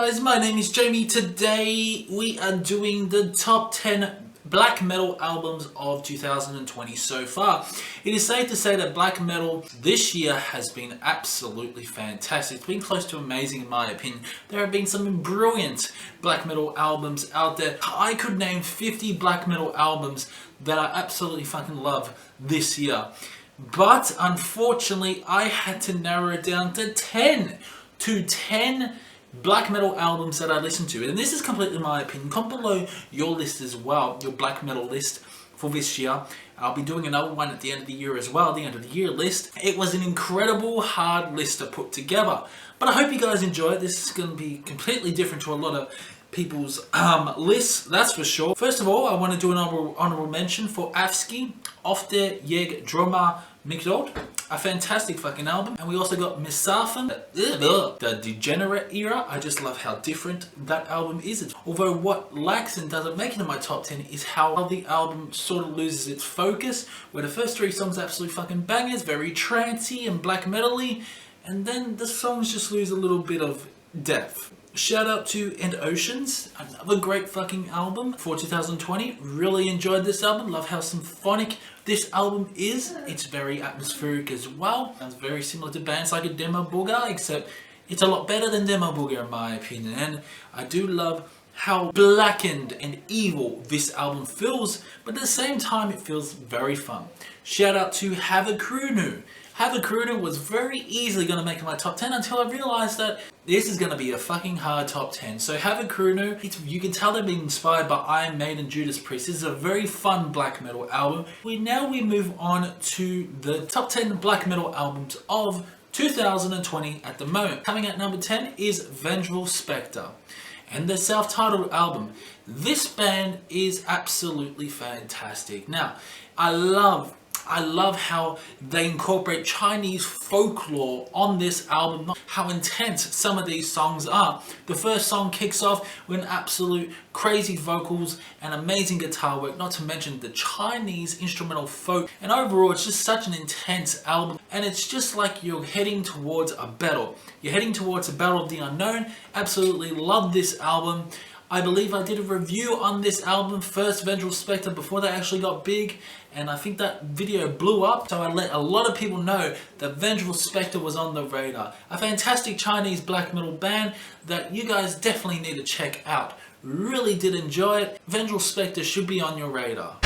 guys, my name is Jamie. Today we are doing the top 10 black metal albums of 2020 so far. It is safe to say that black metal this year has been absolutely fantastic. It's been close to amazing in my opinion. There have been some brilliant black metal albums out there. I could name 50 black metal albums that I absolutely fucking love this year. But unfortunately, I had to narrow it down to 10 black metal albums that I listen to, and this is completely my opinion. Comment below your list as well, your black metal list for this year. I'll be doing another one at the end of the year as well, the end of the year list. It was an incredible hard list to put together, but I hope you guys enjoy it. This is going to be completely different to a lot of people's lists, that's for sure. First of all, I want to do an honorable mention for AFSKY, ofte, drømmer, a fantastic fucking album. And we also got Mesarthim, the Degenerate Era. I just love how different that album is. Although what lacks and doesn't make it in my top 10 is how the album sort of loses its focus, where the first three songs are absolutely fucking bangers, very trancey and black metal-y, and then the songs just lose a little bit of depth. Shout out to And Oceans, another great fucking album for 2020. Really enjoyed this album, love how symphonic this album is. It's very atmospheric as well. Sounds very similar to bands like a Demo Booger, except it's a lot better than Demo Booger in my opinion. And I do love how blackened and evil this album feels, but at the same time it feels very fun. Shout out to Havukruunu. Havukruunu was very easily going to make my top 10 until I realized that this is going to be a fucking hard top 10. So Havukruunu, you can tell they've been inspired by Iron Maiden, Judas Priest. This is a very fun black metal album. Now we move on to the top 10 black metal albums of 2020 at the moment. Coming at number 10 is Vengeful Spectre and their self-titled album. This band is absolutely fantastic. Now, I love how they incorporate Chinese folklore on this album, how intense some of these songs are. The first song kicks off with absolute crazy vocals and amazing guitar work, not to mention the Chinese instrumental folk. And overall, it's just such an intense album, and it's just like you're heading towards a battle. You're heading towards a battle of the unknown. Absolutely love this album. I believe I did a review on this album, first Vengeful Spectre, before they actually got big, and I think that video blew up, so I let a lot of people know that Vengeful Spectre was on the radar. A fantastic Chinese black metal band that you guys definitely need to check out. Really did enjoy it. Vengeful Spectre should be on your radar.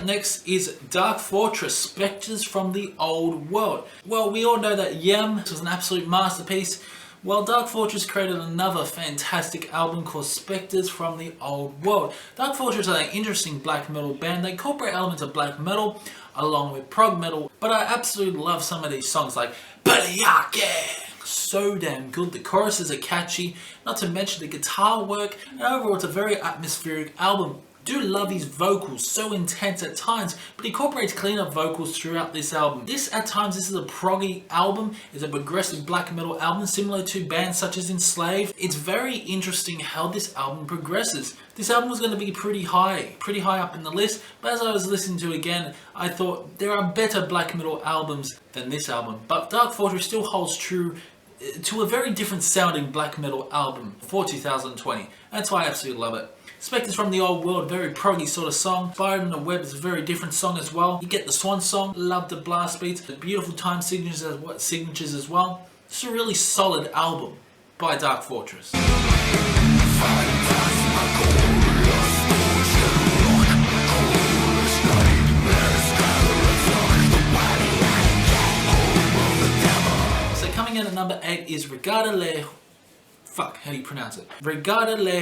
Next is Dark Fortress, Spectres from the Old World. Well, we all know that Yem was an absolute masterpiece. Well, Dark Fortress created another fantastic album called Spectres from the Old World. Dark Fortress are an interesting black metal band. They incorporate elements of black metal along with prog metal, but I absolutely love some of these songs like Paliake. So damn good. The choruses are catchy, not to mention the guitar work, and overall it's a very atmospheric album. Do love his vocals, so intense at times, but he incorporates cleaner vocals throughout this album. This is a proggy album, it's a progressive black metal album similar to bands such as Enslaved. It's very interesting how this album progresses. This album was going to be pretty high up in the list, but as I was listening to it again, I thought there are better black metal albums than this album. But Dark Fortress still holds true to a very different sounding black metal album for 2020. That's why I absolutely love it. Spectres from the Old World, very proggy sort of song. Inspired in the Web is a very different song as well. You get the Swan song, love the blast beats, the beautiful time signatures as well. It's a really solid album by Dark Fortress. So coming in at number 8 is Regarde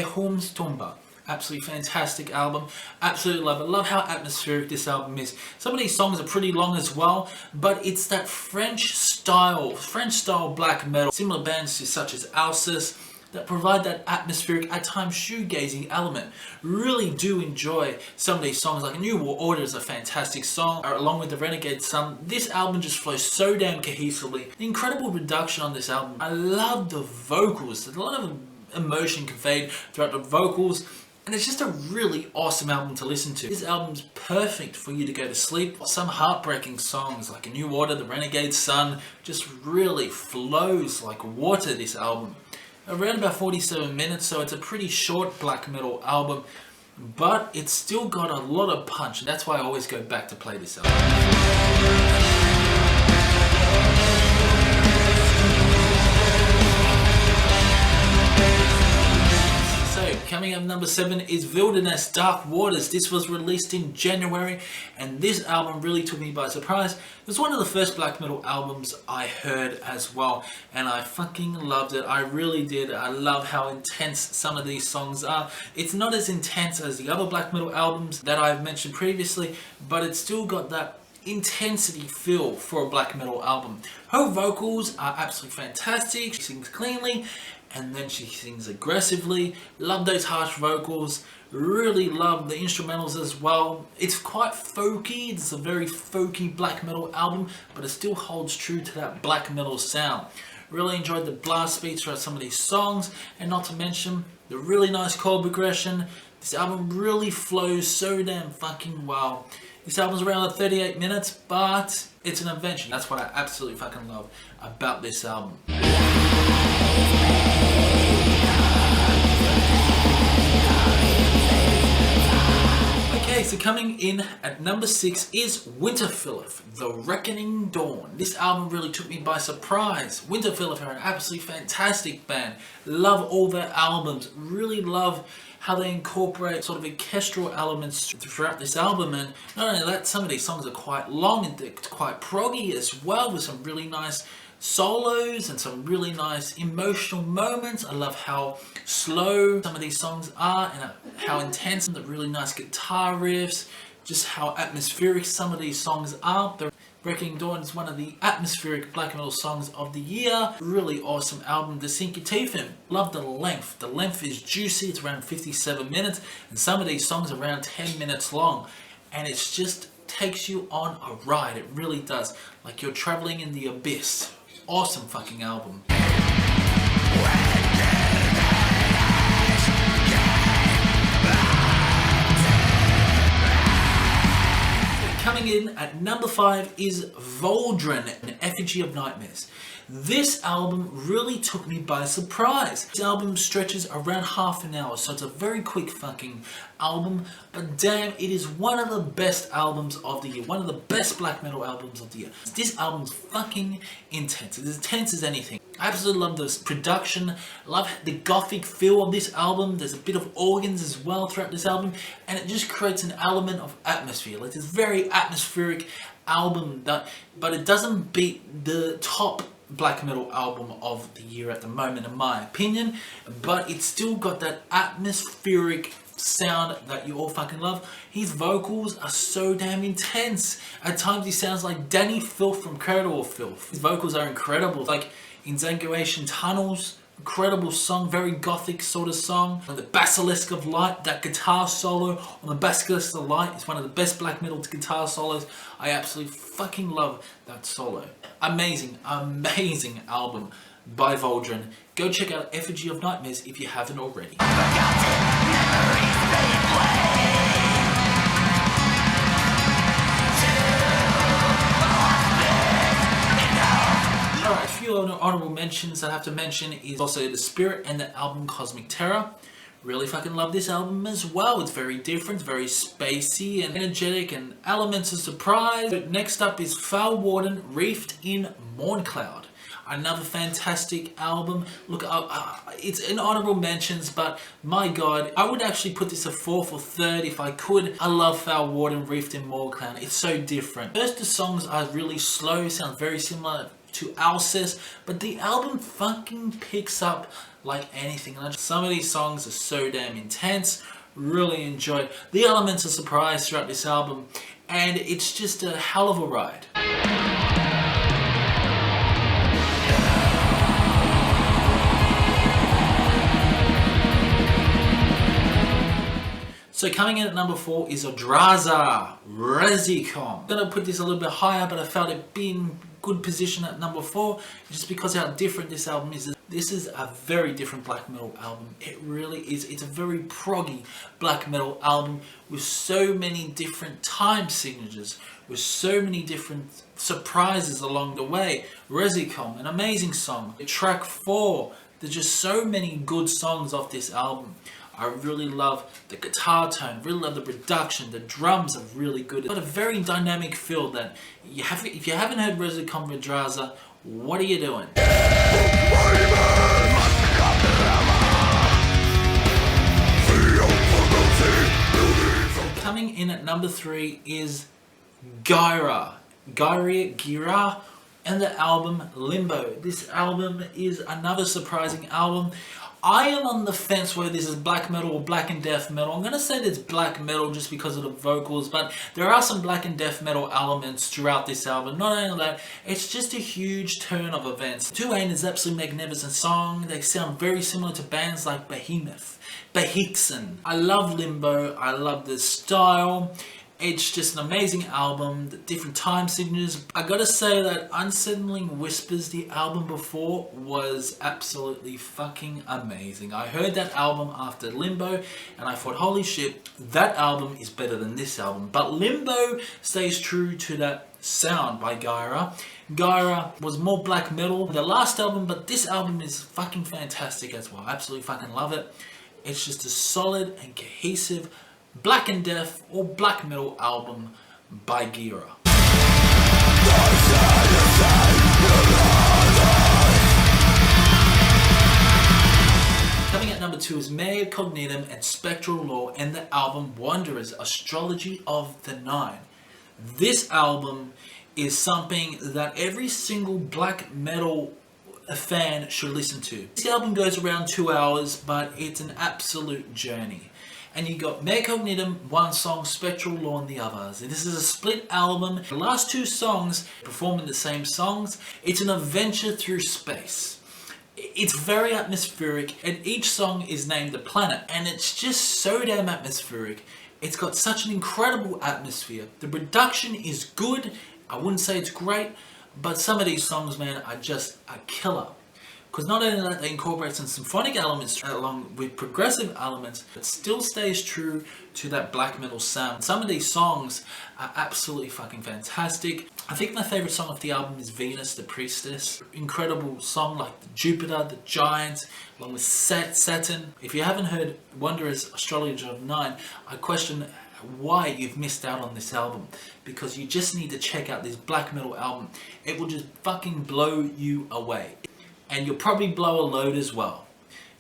Hommes Tomba. Absolutely fantastic album. Absolutely love it. Love how atmospheric this album is. Some of these songs are pretty long as well, but it's that French style black metal. Similar bands such as Alsace that provide that atmospheric, at times shoegazing element. Really do enjoy some of these songs. Like New World Order is a fantastic song, along with the Renegade Sun. This album just flows so damn cohesively. The incredible production on this album. I love the vocals. There's a lot of emotion conveyed throughout the vocals. And it's just a really awesome album to listen to. This album's perfect for you to go to sleep. Some heartbreaking songs like A New Order, The Renegade Sun, just really flows like water, this album. Around about 47 minutes, so it's a pretty short black metal album, but it's still got a lot of punch, and that's why I always go back to play this album. Coming up number 7 is Vvilderness Dark Waters. This was released in January, and this album really took me by surprise. It was one of the first black metal albums I heard as well, and I fucking loved it. I really did. I love how intense some of these songs are. It's not as intense as the other black metal albums that I've mentioned previously, but it's still got that intensity feel for a black metal album. Her vocals are absolutely fantastic. She sings cleanly, and then she sings aggressively. Love those harsh vocals. Really love the instrumentals as well. It's quite folky. It's a very folky black metal album, but it still holds true to that black metal sound. Really enjoyed the blast beats throughout some of these songs, and not to mention the really nice chord progression. This album really flows so damn fucking well. This album's around 38 minutes, but it's an invention. That's what I absolutely fucking love about this album. Okay, so coming in at number 6 is Winterfylleth, The Reckoning Dawn. This album really took me by surprise. Winterfylleth are an absolutely fantastic band. Love all their albums. Really love how they incorporate sort of orchestral elements throughout this album, and not only that, some of these songs are quite long and they're quite proggy as well, with some really nice solos and some really nice emotional moments. I love how slow some of these songs are and how intense, and the really nice guitar riffs, just how atmospheric some of these songs are. The Reckoning Dawn is one of the atmospheric black metal songs of the year. Really awesome album to sink your teeth in. Love the length. The length is juicy. It's around 57 minutes, and some of these songs are around 10 minutes long, and it's just takes you on a ride. It really does, like you're traveling in the abyss. Awesome fucking album. Coming in at number 5 is Valdrin, An Effigy of Nightmares. This album really took me by surprise. This album stretches around half an hour, so it's a very quick fucking album, but damn, it is one of the best albums of the year, one of the best black metal albums of the year. This album's fucking intense. It's as intense as anything. I absolutely love this production, love the gothic feel of this album. There's a bit of organs as well throughout this album, and it just creates an element of atmosphere. Like this very atmospheric album, but it doesn't beat the top black metal album of the year at the moment, in my opinion, but it's still got that atmospheric sound that you all fucking love. His vocals are so damn intense. At times he sounds like Danny Filth from Cradle of Filth. His vocals are incredible, like in Zangoation Tunnels. Incredible song, very gothic sort of song. The Basilisk of Light, that guitar solo on the Basilisk of Light is one of the best black metal guitar solos. I absolutely fucking love that solo. Amazing, amazing album by Valdrin. Go check out Effigy of Nightmares if you haven't already. Alright, a few honorable mentions I have to mention is also The Spirit and the album Cosmic Terror. Really fucking love this album as well. It's very different, very spacey and energetic, and elements of surprise. But next up is Fellwarden, Wreathed in Mourncloud. Another fantastic album. Look, it's in honorable mentions, but my god, I would actually put this a 4th or 3rd if I could. I love Fellwarden, Wreathed in Mourncloud. It's so different. First, the songs are really slow, sound very similar to Alcest, but the album fucking picks up like anything. Some of these songs are so damn intense. Really enjoyed the elements of surprise throughout this album, and it's just a hell of a ride. So coming in at number 4 is Odraza, Rezeczom. I'm gonna put this a little bit higher, but I felt it being good position at number 4, just because how different this album is. This is a very different black metal album. It really is. It's a very proggy black metal album with so many different time signatures, with so many different surprises along the way. Rezeczom, an amazing song. Track 4, there's just so many good songs off this album. I really love the guitar tone, really love the production, the drums are really good. It's got a very dynamic feel that if you haven't heard Rezeczom Odraza, what are you doing? Coming in at number 3 is Gaerea, and the album Limbo. This album is another surprising album. I am on the fence whether this is black metal or black and death metal. I'm going to say that it's black metal just because of the vocals, but there are some black and death metal elements throughout this album. Not only that, it's just a huge turn of events. Syömmein is absolutely magnificent song. They sound very similar to bands like Behemoth, Behixen. I love Limbo. I love the style. It's just an amazing album, the different time signatures. I gotta say that Unsettling Whispers, the album before, was absolutely fucking amazing. I heard that album after Limbo and I thought, holy shit, that album is better than this album. But Limbo stays true to that sound by Gaerea. Gaerea was more black metal than the last album, but this album is fucking fantastic as well. I absolutely fucking love it. It's just a solid and cohesive black and death or black metal album by Gaerea. Coming at number 2 is Mare, Cognitum and Spectral Law and the album Wanderers, Astrology of the Nine. This album is something that every single black metal fan should listen to. This album goes around 2 hours, but it's an absolute journey. And you got Mare Cognitum, one song, Spectral Law, the others. And this is a split album. The last 2 songs performing the same songs. It's an adventure through space. It's very atmospheric, and each song is named a planet. And it's just so damn atmospheric. It's got such an incredible atmosphere. The production is good. I wouldn't say it's great, but some of these songs, man, are just a killer. Because not only that, they incorporate some symphonic elements along with progressive elements, but still stays true to that black metal sound. Some of these songs are absolutely fucking fantastic. I think my favorite song off the album is Venus, the Priestess. Incredible song like the Jupiter, the Giant, along with Saturn. If you haven't heard Wanderers, Astrology of 9, I question why you've missed out on this album, because you just need to check out this black metal album. It will just fucking blow you away. And you'll probably blow a load as well.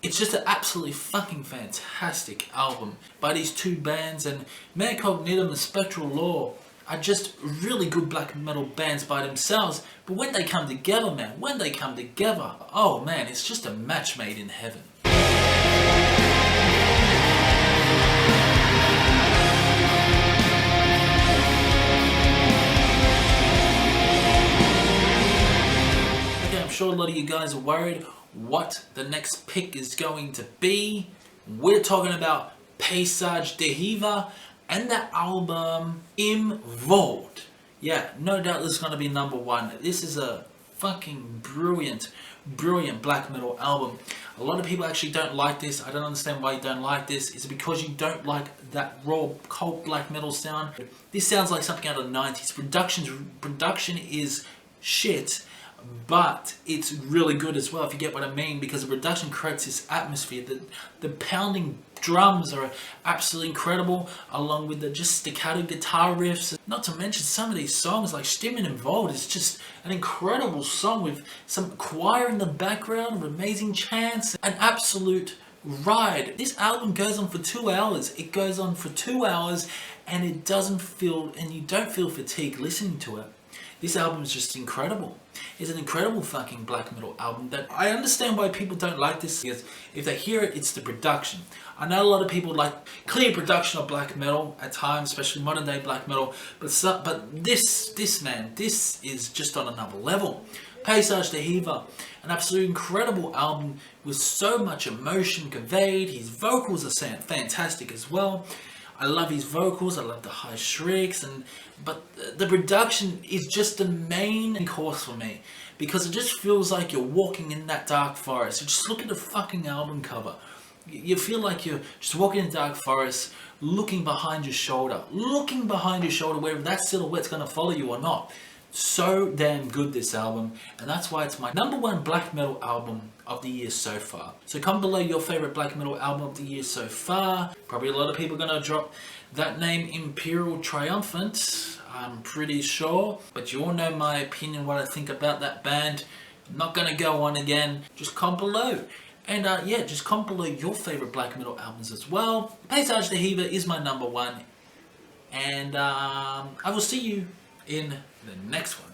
It's just an absolutely fucking fantastic album by these 2 bands, and Mare Cognitum and Spectral Law are just really good black metal bands by themselves, but when they come together, man, oh man, it's just a match made in heaven. I'm sure a lot of you guys are worried what the next pick is going to be. We're talking about Paysage and the album Wald. Yeah, no doubt this is going to be number 1. This is a fucking brilliant black metal album. A lot of people actually don't like this. I don't understand why you don't like this. Is it because you don't like that raw, cold black metal sound? This sounds like something out of the 90s. Production is shit, but it's really good as well, if you get what I mean, because the production creates this atmosphere. The pounding drums are absolutely incredible, along with the just staccato guitar riffs. Not to mention some of these songs like Syömmein and Wald is just an incredible song with some choir in the background, with amazing chants, an absolute ride. This album goes on for 2 hours. It goes on for 2 hours, and you don't feel fatigue listening to it. This album is just incredible. It's an incredible fucking black metal album that I understand why people don't like this, because if they hear it, it's the production. I know a lot of people like clear production of black metal at times, especially modern day black metal, but this is just on another level. Paysage, an absolutely incredible album with so much emotion conveyed. His vocals are fantastic as well. I love his vocals, I love the high shrieks, but the production is just the main course for me, because it just feels like you're walking in that dark forest. You just look at the fucking album cover. You feel like you're just walking in dark forest, looking behind your shoulder, whether that silhouette's going to follow you or not. So damn good, this album, and that's why it's my #1 black metal album of the year so far. So comment below your favorite black metal album of the year so far. Probably a lot of people are going to drop that name, Imperial Triumphant, I'm pretty sure, but you all know my opinion, what I think about that band. I'm not going to go on again, just comment below. And yeah, just comment below your favorite black metal albums as well. Paysage the Heaver is my #1, and I will see you in the next one.